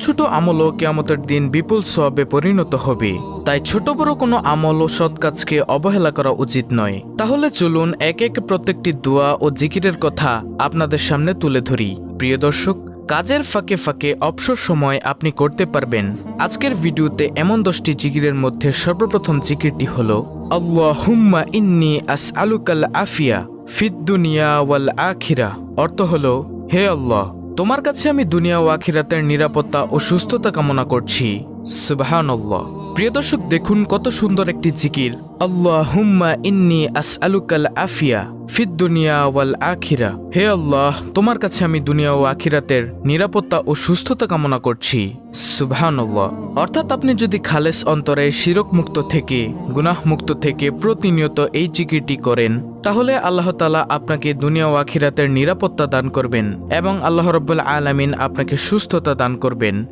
ছোট আমলও কিয়ামতের দিন বিপুল সওয়াবে পরিণত হবে। তাই ছোট বড় কোনো আমল ও সৎ কাজকে অবহেলা করা উচিত নয়। তাহলে চলুন এক এক প্রত্যেকটি দোয়া ও জিকিরের কথা আপনাদের সামনে তুলে ধরি। প্রিয় দর্শক, কাজের ফাঁকে ফাঁকে অবসর সময় আপনি করতে পারবেন আজকের ভিডিওতে এমন 10টি জিকিরের মধ্যে সর্বপ্রথম জিকিরটি হলো আল্লাহুম্মা ইন্নী আসআলুকাল আফিয়া ফিদ দুনিয়া ওয়াল আখিরা। অর্থ হলো, হে আল্লাহ, তোমার কাছে আমি দুনিয়া ও আখিরাতের নিরাপত্তা ও সুস্থতা কামনা করছি। সুবহানাল্লাহ। প্রিয় দর্শক, দেখুন কত সুন্দর একটি জিকির। আল্লাহুম্মা ইন্নী আসআলুকাল আফিয়া ফিদ দুনিয়া ওয়াল আখিরা। হে আল্লাহ, তোমার কাছে আমি দুনিয়া ও আখিরাতের নিরাপত্তা ও সুস্থতা কামনা করছি। সুবহানাল্লাহ। অর্থাৎ আপনি যদি খালেস অন্তরে শিরক মুক্ত থেকে, গুনাহ মুক্ত থেকে প্রতিনিয়ত এই জিকিরটি করেন, তাহলে আল্লাহ তাআলা আপনাকে দুনিয়া ও আখিরাতের নিরাপত্তা দান করবেন এবং আল্লাহ রাব্বুল আলামিন আপনাকে সুস্থতা দান করবেন।